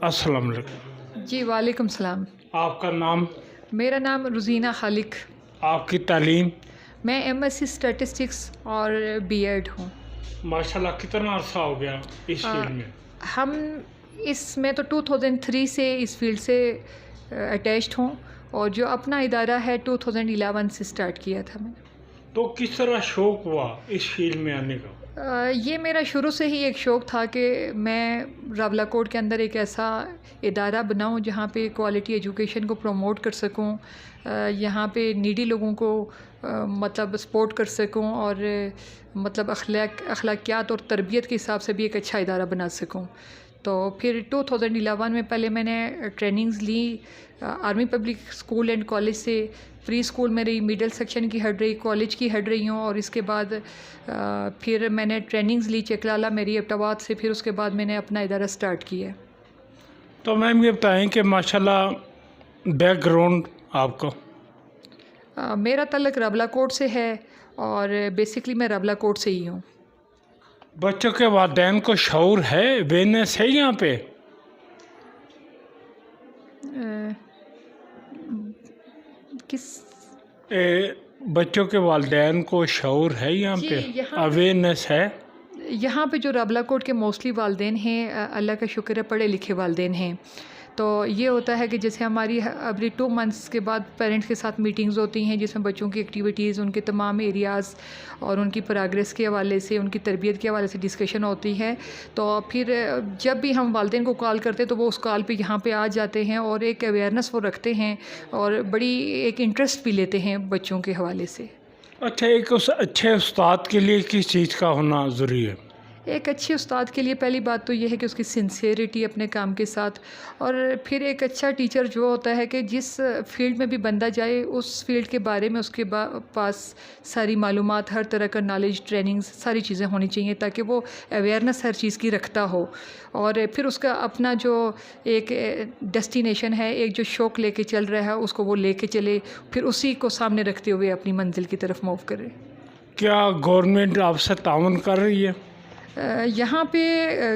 अस्सलाम वालेकुम। जी वालेकुम सलाम। आपका नाम? मेरा नाम रुज़ीना खालिक। आपकी तालीम? मैं एमएससी स्टैटिस्टिक्स और बीएड हूँ। माशाल्लाह, कितना अरसा हो गया इस आ, फील्ड में? हम इसमें तो 2003 से इस फील्ड से अटैच्ड हूँ और जो अपना इदारा है 2011 से स्टार्ट किया था मैंने। तो किस तरह शौक़ हुआ इस फील्ड में आने का? ये मेरा शुरू से ही एक शौक़ था कि मैं रावलाकोट के अंदर एक ऐसा इदारा बनाऊं जहाँ पे क्वालिटी एजुकेशन को प्रमोट कर सकूं, यहाँ पे नीडी लोगों को मतलब सपोर्ट कर सकूं और मतलब अखलाकियात और तरबियत के हिसाब से भी एक अच्छा इदारा बना सकूं। तो फिर 2011 में पहले मैंने ट्रेनिंग्स ली army public school and college से। प्री स्कूल में रही, मिडिल सेक्शन की हेड रही, कॉलेज की हेड रही हूँ और इसके बाद फिर मैंने ट्रेनिंग्स ली चकलाला मेरी एबटाबाद से। फिर उसके बाद मैंने अपना इदारा स्टार्ट किया। तो मैम ये बताएं कि माशाल्लाह बैकग्राउंड आपका? मेरा तल्लक रावलाकोट से है और बेसिकली मैं रावलाकोट से ही हूँ। बच्चों के वालिदैन को शऊर है, अवेयरनेस है यहाँ पे? बच्चों के वालिदैन को शऊर है यहाँ पे, अवेयरनेस है? यहाँ पे जो रावलाकोट के मोस्टली वालिदैन हैं, अल्लाह का शुक्र है पढ़े लिखे वालिदैन हैं। तो ये होता है कि जैसे हमारी एवरी 2 मंथ्स के बाद पेरेंट्स के साथ मीटिंग्स होती हैं जिसमें बच्चों की एक्टिविटीज़, उनके तमाम एरियाज़ और उनकी प्रोग्रेस के हवाले से, उनकी तरबियत के हवाले से डिस्कशन होती है। तो फिर जब भी हम वालिदैन को कॉल करते हैं तो वो उस कॉल पे यहाँ पे आ जाते हैं और एक अवेयरनेस वो रखते हैं और बड़ी एक इंटरेस्ट भी लेते हैं बच्चों के हवाले से। अच्छा, एक उस अच्छे उस्ताद के लिए किस चीज़ का होना ज़रूरी है? एक अच्छे उस्ताद के लिए पहली बात तो ये है कि उसकी सिंसियरिटी अपने काम के साथ, और फिर एक अच्छा टीचर जो होता है कि जिस फील्ड में भी बंदा जाए उस फील्ड के बारे में उसके पास सारी मालूमात, हर तरह का नॉलेज, ट्रेनिंग्स, सारी चीज़ें होनी चाहिए ताकि वो अवेयरनेस हर चीज़ की रखता हो। और फिर उसका अपना जो एक डेस्टिनेशन है, एक जो शौक़ लेके चल रहा है उसको वो लेके चले, फिर उसी को सामने रखते हुए अपनी मंजिल की तरफ मूव करे। क्या गवर्नमेंट आपसे ताउन कर रही है? यहाँ पे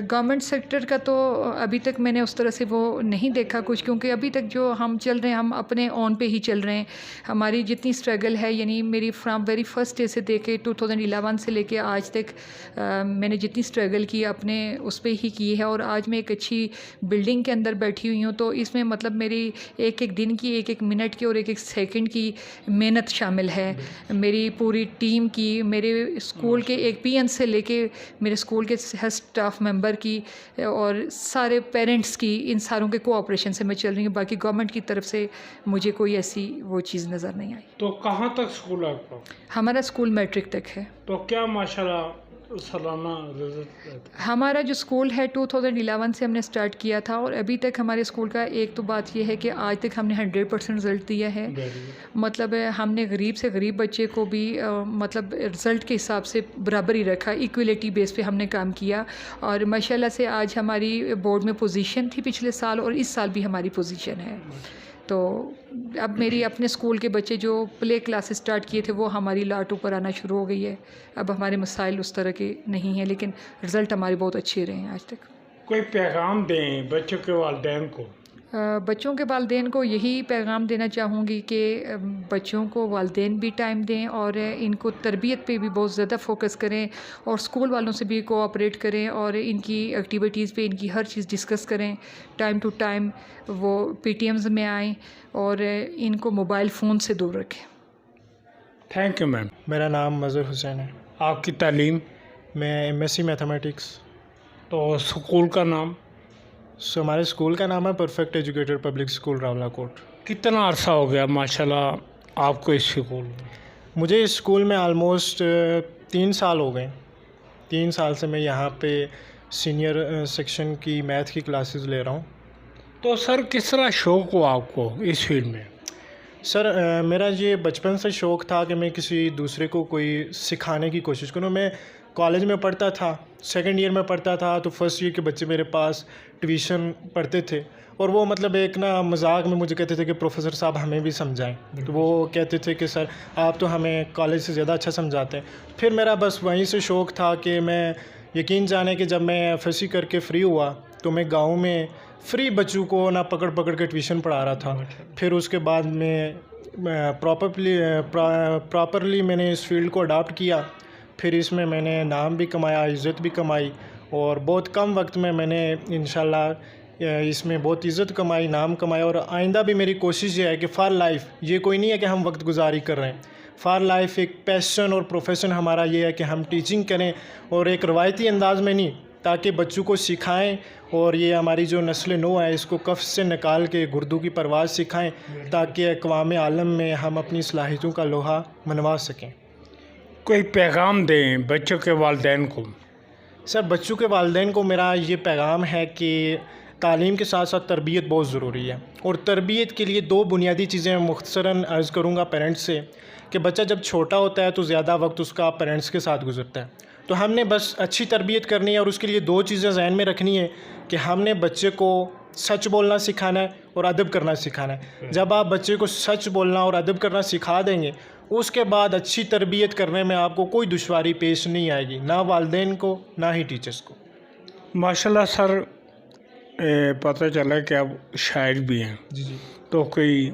गवर्नमेंट सेक्टर का तो अभी तक मैंने उस तरह से वो नहीं देखा कुछ, क्योंकि अभी तक जो हम चल रहे हैं हम अपने ऑन पे ही चल रहे हैं। हमारी जितनी स्ट्रगल है, यानी मेरी फ्रॉम वेरी फर्स्ट डे से देके 2011 से लेके आज तक मैंने जितनी स्ट्रगल की अपने उस पे ही की है। और आज मैं एक अच्छी बिल्डिंग के अंदर बैठी हुई हूँ, तो इसमें मतलब मेरी एक एक दिन की, एक एक मिनट की और एक एक सेकंड की मेहनत शामिल है। मेरी पूरी टीम की, मेरे स्कूल के एक पीएन से लेके मेरे स्कूल के हर स्टाफ मेंबर की और सारे पेरेंट्स की, इन सारों के कोऑपरेशन से मैं चल रही हूँ। बाकी गवर्नमेंट की तरफ से मुझे कोई ऐसी वो चीज़ नज़र नहीं आई। तो कहाँ तक स्कूल है आपका? हमारा स्कूल मैट्रिक तक है। तो क्या माशाल्लाह सालाना रिजल्ट? हमारा जो स्कूल है 2011 से हमने स्टार्ट किया था और अभी तक हमारे स्कूल का एक तो बात यह है कि आज तक हमने 100% रिज़ल्ट दिया है। मतलब हमने गरीब से गरीब बच्चे को भी मतलब रिज़ल्ट के हिसाब से बराबर ही रखा, इक्वलिटी बेस पे हमने काम किया। और माशाल्लाह से आज हमारी बोर्ड में पोजीशन थी पिछले साल और इस साल भी हमारी पोजीशन है। तो अब मेरी अपने स्कूल के बच्चे जो प्ले क्लासेस स्टार्ट किए थे वो हमारी लाट ऊपर आना शुरू हो गई है। अब हमारे मसाइल उस तरह के नहीं हैं, लेकिन रिज़ल्ट हमारे बहुत अच्छे रहे हैं आज तक। कोई पैगाम दें बच्चों के वालिदैन को? बच्चों के वालिदैन को यही पैगाम देना चाहूँगी कि बच्चों को वालिदैन भी टाइम दें और इनको तरबियत पे भी बहुत ज़्यादा फोकस करें और स्कूल वालों से भी कोऑपरेट करें और इनकी एक्टिविटीज़ पे इनकी हर चीज़ डिस्कस करें। टाइम टू टाइम वो पीटीएम्स में आएँ और इनको मोबाइल फ़ोन से दूर रखें। Thank you ma'am. मेरा नाम मज़हर हुसैन है। आपकी तालीम? मैं एमएससी मैथमेटिक्स। तो स्कूल का नाम? हमारे स्कूल का नाम है perfect educated public school Rawalakot. कितना अरसा हो गया माशाल्लाह आपको इस स्कूल में? मुझे इस स्कूल में आलमोस्ट 3 साल हो गए। 3 साल से मैं यहाँ पे सीनियर सेक्शन की मैथ की क्लासेस ले रहा हूँ। तो सर किस तरह शौक़ हुआ आपको इस फील्ड में? सर मेरा ये बचपन से शौक़ था कि मैं किसी दूसरे को कोई सिखाने की कोशिश करूँ। मैं कॉलेज में पढ़ता था, सेकंड ईयर में पढ़ता था, तो फर्स्ट ईयर के बच्चे मेरे पास ट्यूशन पढ़ते थे और वो मतलब एक ना मजाक में मुझे कहते थे कि प्रोफेसर साहब हमें भी समझाएं। तो वो कहते थे कि सर आप तो हमें कॉलेज से ज़्यादा अच्छा समझाते हैं। फिर मेरा बस वहीं से शौक़ था कि मैं यकीन जाने कि जब मैं एफएससी करके फ्री हुआ तो मैं गाँव में फ्री बच्चों को ना पकड़ पकड़ के ट्यूशन पढ़ा रहा था। फिर उसके बाद में प्रॉपरली मैंने इस फील्ड को अडॉप्ट किया। फिर इसमें मैंने नाम भी कमाया, इज़्ज़त भी कमाई, और बहुत कम वक्त में मैंने इंशाल्लाह इसमें बहुत इज़्ज़त कमाई, नाम कमाया। और आइंदा भी मेरी कोशिश ये है कि फॉर लाइफ, ये कोई नहीं है कि हम वक्त गुजारी कर रहे हैं, फॉर लाइफ एक पैशन और प्रोफेशन हमारा ये है कि हम टीचिंग करें, और एक रवायती अंदाज में नहीं, ताकि बच्चों को सिखाएं, और ये हमारी जो नस्ल नो है इसको कफ से निकाल के गुर्दों की परवाज़ सिखाएं, ताकि अक़वाम आलम में हम अपनी सलाहियतों का लोहा मनवा सकें। कोई पैगाम दें बच्चों के वालिदैन को? सर, बच्चों के वालिदैन को मेरा ये पैगाम है कि तालीम के साथ साथ तरबियत बहुत ज़रूरी है, और तरबियत के लिए 2 बुनियादी चीज़ें मुख्तसरन अर्ज़ करूँगा पेरेंट्स से, कि बच्चा जब छोटा होता है तो ज़्यादा वक्त उसका पेरेंट्स के साथ गुजरता है, तो हमने बस अच्छी तरबियत करनी है, और उसके लिए 2 चीज़ें ज़हन में रखनी है कि हमने बच्चे को सच बोलना सिखाना है और अदब करना सिखाना है। जब आप बच्चे को सच बोलना और अदब करना सिखा देंगे, उसके बाद अच्छी तरबियत करने में आपको कोई दुश्वारी पेश नहीं आएगी, ना वालिदैन को ना ही टीचर्स को। माशाल्लाह सर, पता चला कि आप शायर भी हैं। जी। तो कोई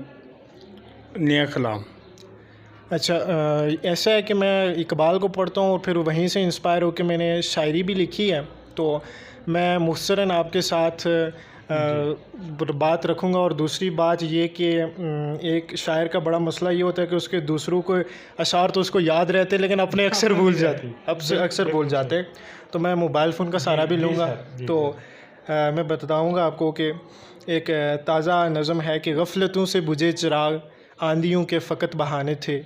नया कलाम? अच्छा, ऐसा है कि मैं इकबाल को पढ़ता हूँ और फिर वहीं से इंस्पायर होकर मैंने शायरी भी लिखी है, तो मैं मुख्तसरन आपके साथ बात रखूँगा। और दूसरी बात ये कि एक शायर का बड़ा मसला ये होता है कि उसके दूसरों को अशार तो उसको याद रहते, लेकिन अपने अक्सर भूल जाते, तो मैं मोबाइल फ़ोन का सहारा भी लूँगा। तो मैं बताऊँगा आपको कि एक ताज़ा नज़म है कि गफ़लतों से बुझे चिराग आंधियों के फ़कत बहाने थे,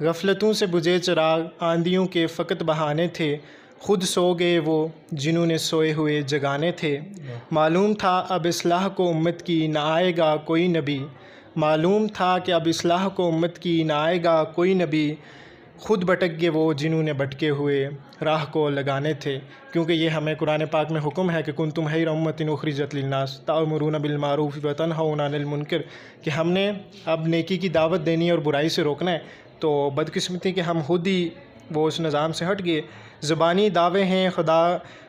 गफ़लतों से बुझे चिराग आंधियों के फ़कत बहाने थे, खुद सो गए वो जिन्होंने सोए हुए जगाने थे। मालूम था अब इस्लाह को उम्मत की न आएगा कोई नबी, मालूम था कि अब इस्लाह को उम्मत की न आएगा कोई नबी, खुद भटक गए वो जिन्होंने भटके हुए राह को लगाने थे। क्योंकि ये हमें कुरान पाक में हुक्म है कि कुंतुम खैरा उम्मतिन उखरिजत लिन्नास तामुरून बिल मारूफ व तनहौना अनिल मुनकर, कि हमने अब नेकी की दावत देनी है और बुराई से रोकना है। तो बदकिस्मती कि हम खुद ही वो उस निज़ाम से हट गए। ज़ुबानी दावे हैं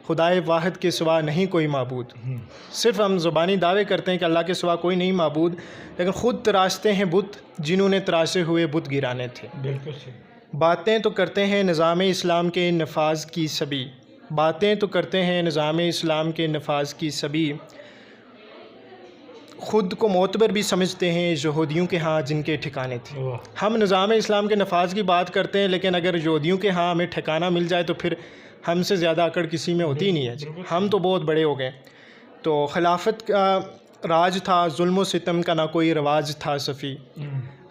खुदाए वाहिद के सिवा नहीं कोई माबूद, सिर्फ हम ज़ुबानी दावे करते हैं कि अल्लाह के सिवा कोई नहीं माबूद, लेकिन ख़ुद तराशते हैं बुत जिन्होंने तराशे हुए बुत गिराने थे। बिल्कुल सही। बातें तो करते हैं निज़ाम इस्लाम के नफाज की सभी, बातें तो करते हैं निज़ाम इस्लाम के नफाज की सभी, ख़ुद को मोतबर भी समझते हैं यहूदियों के हाँ जिनके ठिकाने थे। हम निज़ाम इस्लाम के नफाज की बात करते हैं, लेकिन अगर यहूदियों के हाँ हमें ठिकाना मिल जाए तो फिर हमसे ज़्यादा अकड़ किसी में होती ही नहीं है। हम तो बहुत बड़े हो गए। तो खिलाफत का राज था जुल्म सितम का ना कोई रवाज था सफ़ी,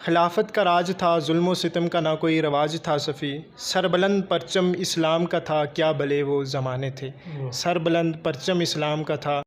खिलाफत का राज था जुल्म सितम का ना कोई रवाज था सफ़ी, सरबलंद परचम इस्लाम का था क्या भले वो ज़माने थे, सरबलंद परचम इस्लाम का था